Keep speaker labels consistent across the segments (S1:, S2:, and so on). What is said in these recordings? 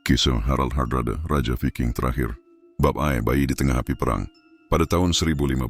S1: Kisah Harald Hardrada, Raja Viking terakhir. Bab I, bayi di tengah api perang. Pada tahun 1015,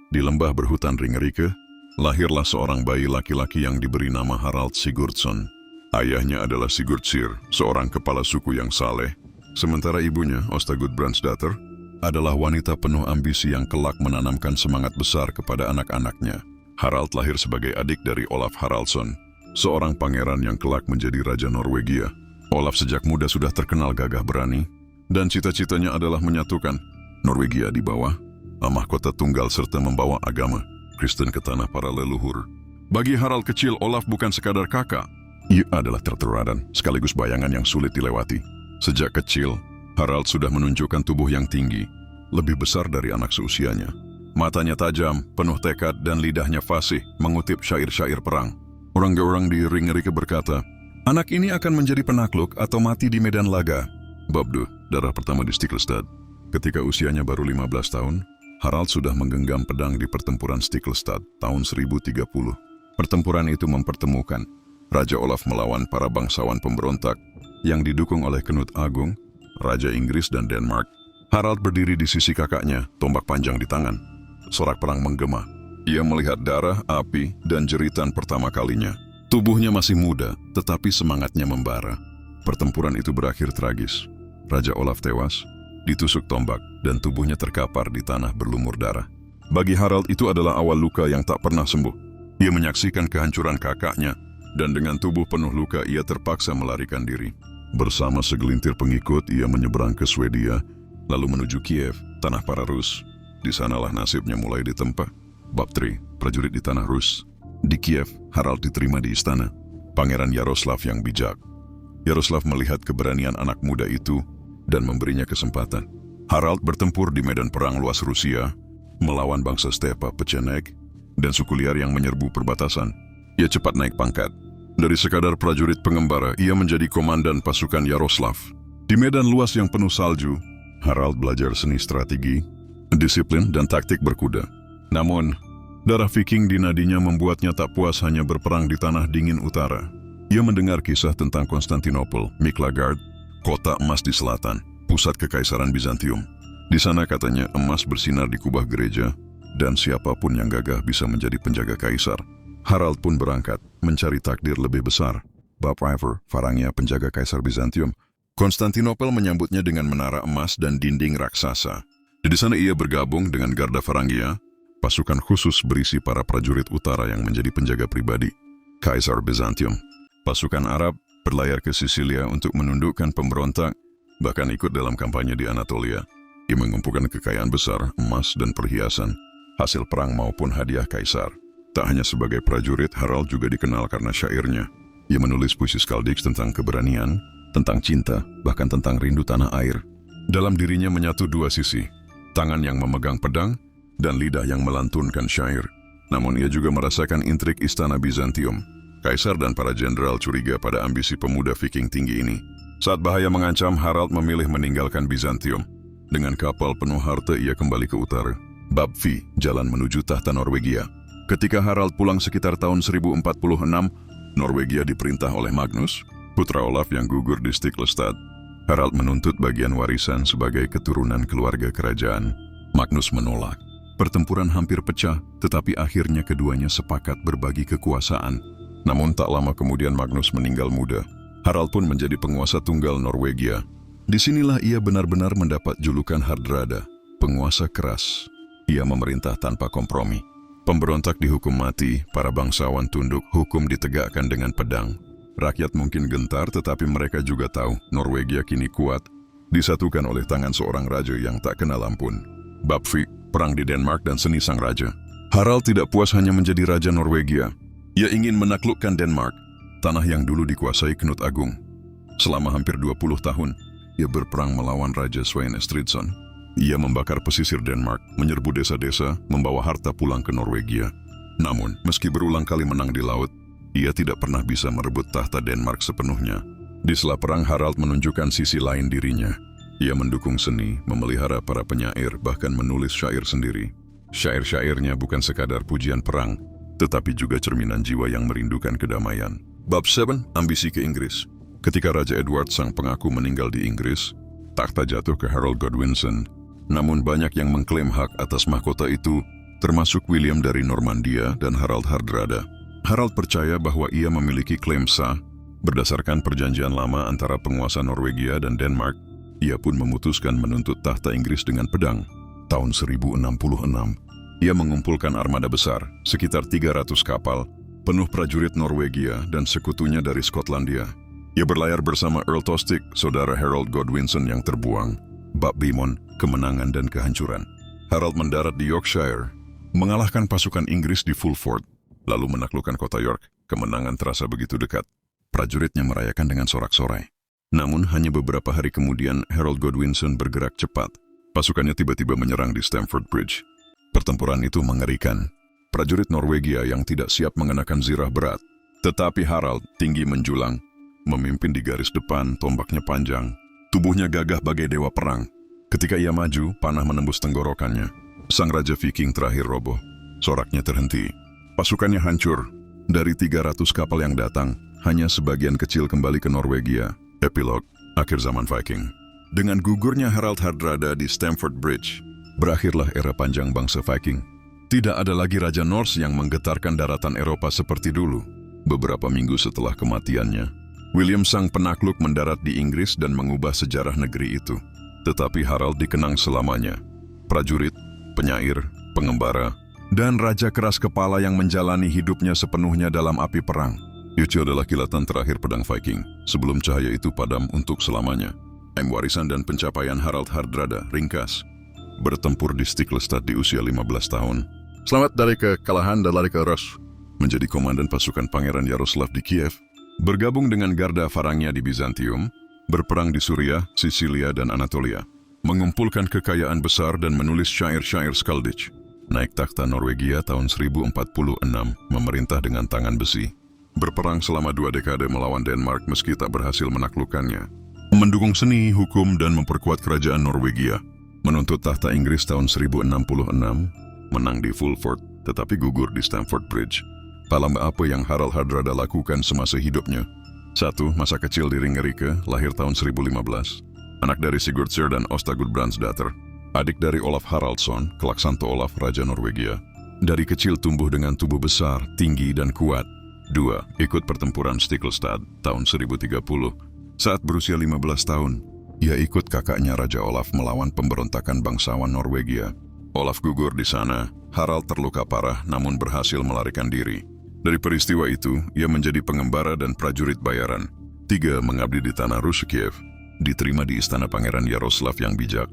S1: di lembah berhutan Ringerike, lahirlah seorang bayi laki-laki yang diberi nama Harald Sigurdsson. Ayahnya adalah Sigurdsir, seorang kepala suku yang saleh, sementara ibunya, Åsta Gudbrandsdatter, adalah wanita penuh ambisi yang kelak menanamkan semangat besar kepada anak-anaknya. Harald lahir sebagai adik dari Olaf Haraldsson, seorang pangeran yang kelak menjadi Raja Norwegia. Olaf sejak muda sudah terkenal gagah berani, dan cita-citanya adalah menyatukan Norwegia di bawah mahkota tunggal serta membawa agama Kristen ke tanah para leluhur. Bagi Harald kecil, Olaf bukan sekadar kakak. Ia adalah terteradan, sekaligus bayangan yang sulit dilewati. Sejak kecil, Harald sudah menunjukkan tubuh yang tinggi, lebih besar dari anak seusianya. Matanya tajam, penuh tekad, dan lidahnya fasih mengutip syair-syair perang. Orang-orang di Ringerike berkata, anak ini akan menjadi penakluk atau mati di medan laga. Bab 2, darah pertama di Stiklestad. Ketika usianya baru 15 tahun, Harald sudah menggenggam pedang di pertempuran Stiklestad tahun 1030. Pertempuran itu mempertemukan Raja Olaf melawan para bangsawan pemberontak yang didukung oleh Knut Agung, Raja Inggris dan Denmark. Harald berdiri di sisi kakaknya, tombak panjang di tangan. Sorak perang menggema. Ia melihat darah, api, dan jeritan pertama kalinya. Tubuhnya masih muda, tetapi semangatnya membara. Pertempuran itu berakhir tragis. Raja Olaf tewas, ditusuk tombak, dan tubuhnya terkapar di tanah berlumur darah. Bagi Harald itu adalah awal luka yang tak pernah sembuh. Ia menyaksikan kehancuran kakaknya, dan dengan tubuh penuh luka ia terpaksa melarikan diri. Bersama segelintir pengikut, ia menyeberang ke Swedia, lalu menuju Kiev, tanah para Rus. Di sanalah nasibnya mulai ditempa. Bab 3, prajurit di tanah Rus. Di Kiev, Harald diterima di istana. Pangeran Yaroslav yang bijak. Yaroslav melihat keberanian anak muda itu dan memberinya kesempatan. Harald bertempur di medan perang luas Rusia, melawan bangsa Stepa, Pecheneg, dan suku liar yang menyerbu perbatasan. Ia cepat naik pangkat. Dari sekadar prajurit pengembara, ia menjadi komandan pasukan Yaroslav. Di medan luas yang penuh salju, Harald belajar seni strategi, disiplin, dan taktik berkuda. Namun, darah Viking di nadinya membuatnya tak puas hanya berperang di tanah dingin utara. Ia mendengar kisah tentang Konstantinopel, Miklagard, kota emas di selatan, pusat kekaisaran Bizantium. Di sana katanya emas bersinar di kubah gereja, dan siapapun yang gagah bisa menjadi penjaga kaisar. Harald pun berangkat, mencari takdir lebih besar. Bab Iver, Varangia, penjaga kaisar Bizantium. Konstantinopel menyambutnya dengan menara emas dan dinding raksasa. Di sana ia bergabung dengan Garda Varangia, pasukan khusus berisi para prajurit utara yang menjadi penjaga pribadi Kaisar Bizantium. Pasukan Arab berlayar ke Sisilia untuk menundukkan pemberontak, bahkan ikut dalam kampanye di Anatolia. Ia mengumpulkan kekayaan besar, emas dan perhiasan, hasil perang maupun hadiah kaisar. Tak hanya sebagai prajurit, Harald juga dikenal karena syairnya. Ia menulis puisi skaldiks tentang keberanian, tentang cinta, bahkan tentang rindu tanah air. Dalam dirinya menyatu dua sisi, tangan yang memegang pedang, dan lidah yang melantunkan syair. Namun ia juga merasakan intrik istana Bizantium. Kaisar dan para jenderal curiga pada ambisi pemuda Viking tinggi ini. Saat bahaya mengancam, Harald memilih meninggalkan Bizantium. Dengan kapal penuh harta ia kembali ke utara. Bab V, jalan menuju tahta Norwegia. Ketika Harald pulang sekitar tahun 1046, Norwegia diperintah oleh Magnus, putra Olaf yang gugur di Stiklestad. Harald menuntut bagian warisan sebagai keturunan keluarga kerajaan. Magnus menolak. Pertempuran hampir pecah, tetapi akhirnya keduanya sepakat berbagi kekuasaan. Namun tak lama kemudian Magnus meninggal muda. Harald pun menjadi penguasa tunggal Norwegia. Disinilah ia benar-benar mendapat julukan Hardrada, penguasa keras. Ia memerintah tanpa kompromi. Pemberontak dihukum mati, para bangsawan tunduk, hukum ditegakkan dengan pedang. Rakyat mungkin gentar, tetapi mereka juga tahu Norwegia kini kuat, disatukan oleh tangan seorang raja yang tak kenal ampun. Bab V, perang di Denmark dan seni sang raja. Harald tidak puas hanya menjadi raja Norwegia. Ia ingin menaklukkan Denmark, tanah yang dulu dikuasai Knut Agung. Selama hampir 20 tahun, ia berperang melawan Raja Svein Estridsson. Ia membakar pesisir Denmark, menyerbu desa-desa, membawa harta pulang ke Norwegia. Namun, meski berulang kali menang di laut, ia tidak pernah bisa merebut tahta Denmark sepenuhnya. Di sela perang, Harald menunjukkan sisi lain dirinya. Ia mendukung seni, memelihara para penyair, bahkan menulis syair sendiri. Syair-syairnya bukan sekadar pujian perang, tetapi juga cerminan jiwa yang merindukan kedamaian. Bab 7, ambisi ke Inggris. Ketika Raja Edward sang pengaku meninggal di Inggris, takhta jatuh ke Harold Godwinson. Namun banyak yang mengklaim hak atas mahkota itu, termasuk William dari Normandia dan Harald Hardrada. Harald percaya bahwa ia memiliki klaim sah. Berdasarkan perjanjian lama antara penguasa Norwegia dan Denmark, ia pun memutuskan menuntut tahta Inggris dengan pedang. Tahun 1066, ia mengumpulkan armada besar, sekitar 300 kapal, penuh prajurit Norwegia dan sekutunya dari Skotlandia. Ia berlayar bersama Earl Tostig, saudara Harold Godwinson yang terbuang, bab Bimon, kemenangan dan kehancuran. Harold mendarat di Yorkshire, mengalahkan pasukan Inggris di Fulford, lalu menaklukkan kota York. Kemenangan terasa begitu dekat. Prajuritnya merayakan dengan sorak-sorai. Namun hanya beberapa hari kemudian Harold Godwinson bergerak cepat. Pasukannya tiba-tiba menyerang di Stamford Bridge. Pertempuran itu mengerikan. Prajurit Norwegia yang tidak siap mengenakan zirah berat. Tetapi Harald, tinggi menjulang, memimpin di garis depan, tombaknya panjang. Tubuhnya gagah bagai dewa perang. Ketika ia maju, panah menembus tenggorokannya. Sang Raja Viking terakhir roboh. Soraknya terhenti. Pasukannya hancur. Dari 300 kapal yang datang, hanya sebagian kecil kembali ke Norwegia. Epilog, akhir zaman Viking. Dengan gugurnya Harald Hardrada di Stamford Bridge, berakhirlah era panjang bangsa Viking. Tidak ada lagi Raja Norse yang menggetarkan daratan Eropa seperti dulu. Beberapa minggu setelah kematiannya, William sang penakluk mendarat di Inggris dan mengubah sejarah negeri itu. Tetapi Harald dikenang selamanya. Prajurit, penyair, pengembara, dan raja keras kepala yang menjalani hidupnya sepenuhnya dalam api perang. Itu adalah kilatan terakhir pedang Viking, sebelum cahaya itu padam untuk selamanya. Warisan dan pencapaian Harald Hardrada, ringkas. Bertempur di Stiklestad di usia 15 tahun. Selamat dari kekalahan dan lari ke Rus. Menjadi komandan pasukan Pangeran Yaroslav di Kiev. Bergabung dengan Garda Varangia di Bizantium. Berperang di Suriah, Sisilia, dan Anatolia. Mengumpulkan kekayaan besar dan menulis syair-syair skaldic. Naik takhta Norwegia tahun 1046, memerintah dengan tangan besi. Berperang selama 2 dekade melawan Denmark meski tak berhasil menaklukkannya. Mendukung seni, hukum, dan memperkuat kerajaan Norwegia. Menuntut tahta Inggris tahun 1066, menang di Fulford, tetapi gugur di Stamford Bridge. Palam apa yang Harald Hardrada lakukan semasa hidupnya? 1. Masa kecil di Ringerike, lahir tahun 1015. Anak dari Sigurdsir dan Åsta Gudbrandsdatter. Adik dari Olaf Haraldsson, kelak Santo Olaf, Raja Norwegia. Dari kecil tumbuh dengan tubuh besar, tinggi, dan kuat. 2. Ikut pertempuran Stiklestad tahun 1030. Saat berusia 15 tahun, ia ikut kakaknya Raja Olaf melawan pemberontakan bangsawan Norwegia. Olaf gugur di sana, Harald terluka parah namun berhasil melarikan diri. Dari peristiwa itu, ia menjadi pengembara dan prajurit bayaran. 3. Mengabdi di tanah Rus Kiev. Diterima di istana Pangeran Yaroslav yang bijak.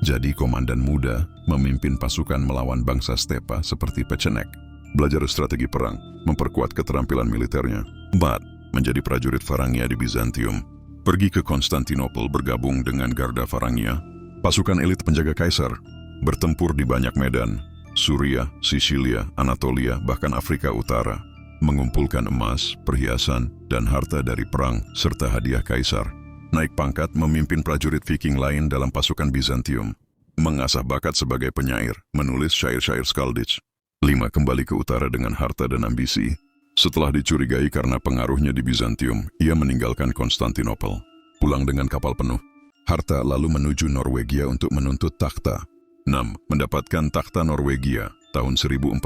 S1: Jadi komandan muda, memimpin pasukan melawan bangsa stepa seperti Pecenek. Belajar strategi perang, memperkuat keterampilan militernya. 4. Menjadi prajurit Varangia di Bizantium. Pergi ke Konstantinopel bergabung dengan Garda Varangia, pasukan elit penjaga kaisar. Bertempur di banyak medan, Suriah, Sisilia, Anatolia, bahkan Afrika Utara. Mengumpulkan emas, perhiasan, dan harta dari perang, serta hadiah kaisar. Naik pangkat memimpin prajurit Viking lain dalam pasukan Bizantium. Mengasah bakat sebagai penyair, menulis syair-syair skaldic. 5. Kembali ke utara dengan harta dan ambisi. Setelah dicurigai karena pengaruhnya di Bizantium, ia meninggalkan Konstantinopel. Pulang dengan kapal penuh harta lalu menuju Norwegia untuk menuntut takhta. 6. Mendapatkan takhta Norwegia tahun 1046.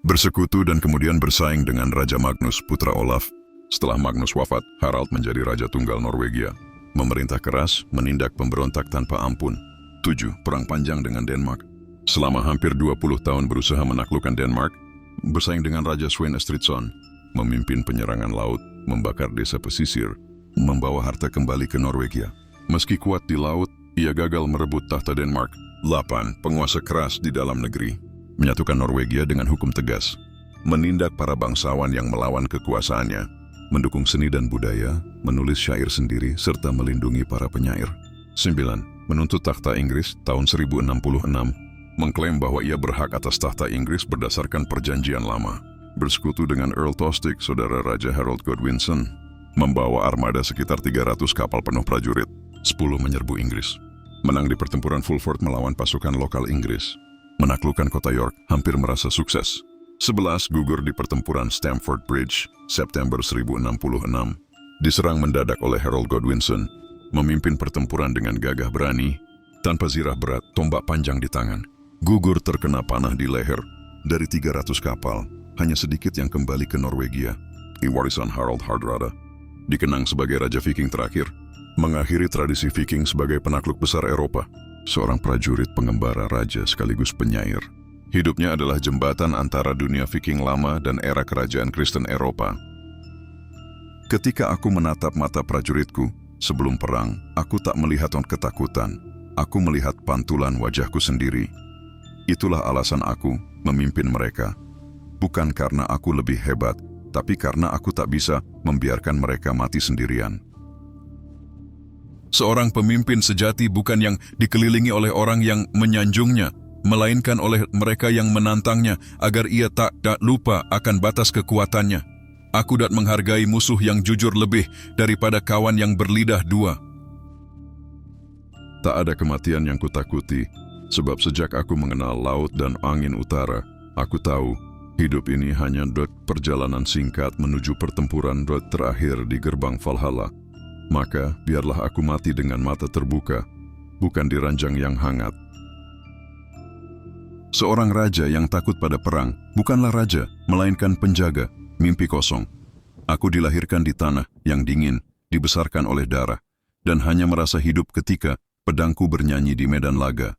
S1: Bersekutu dan kemudian bersaing dengan Raja Magnus, putra Olaf. Setelah Magnus wafat, Harald menjadi Raja Tunggal Norwegia. Memerintah keras, menindak pemberontak tanpa ampun. 7. Perang panjang dengan Denmark. Selama hampir 20 tahun berusaha menaklukkan Denmark, bersaing dengan Raja Svein Estridsson, memimpin penyerangan laut, membakar desa pesisir, membawa harta kembali ke Norwegia. Meski kuat di laut, ia gagal merebut tahta Denmark. 8. Penguasa keras di dalam negeri, menyatukan Norwegia dengan hukum tegas, menindak para bangsawan yang melawan kekuasaannya, mendukung seni dan budaya, menulis syair sendiri, serta melindungi para penyair. 9. Menuntut takhta Inggris tahun 1066, mengklaim bahwa ia berhak atas tahta Inggris berdasarkan perjanjian lama. Bersekutu dengan Earl Tostig, saudara Raja Harold Godwinson, membawa armada sekitar 300 kapal penuh prajurit. 10. Menyerbu Inggris. Menang di pertempuran Fulford melawan pasukan lokal Inggris. Menaklukkan kota York, hampir merasa sukses. 11. Gugur di pertempuran Stamford Bridge, September 1066. Diserang mendadak oleh Harold Godwinson, memimpin pertempuran dengan gagah berani, tanpa zirah berat, tombak panjang di tangan. Gugur terkena panah di leher. Dari 300 kapal, hanya sedikit yang kembali ke Norwegia. Warisan Harald Hardrada dikenang sebagai Raja Viking terakhir, mengakhiri tradisi Viking sebagai penakluk besar Eropa. Seorang prajurit pengembara raja sekaligus penyair. Hidupnya adalah jembatan antara dunia Viking lama dan era kerajaan Kristen Eropa. Ketika aku menatap mata prajuritku sebelum perang, aku tak melihat ketakutan. Aku melihat pantulan wajahku sendiri. Itulah alasan aku memimpin mereka. Bukan karena aku lebih hebat, tapi karena aku tak bisa membiarkan mereka mati sendirian. Seorang pemimpin sejati bukan yang dikelilingi oleh orang yang menyanjungnya, melainkan oleh mereka yang menantangnya agar ia tak lupa akan batas kekuatannya. Aku dapat menghargai musuh yang jujur lebih daripada kawan yang berlidah dua. Tak ada kematian yang kutakuti, sebab sejak aku mengenal laut dan angin utara, aku tahu hidup ini hanya perjalanan singkat menuju pertempuran terakhir di gerbang Valhalla. Maka biarlah aku mati dengan mata terbuka, bukan di ranjang yang hangat. Seorang raja yang takut pada perang bukanlah raja, melainkan penjaga. Mimpi kosong. Aku dilahirkan di tanah yang dingin, dibesarkan oleh darah, dan hanya merasa hidup ketika pedangku bernyanyi di medan laga.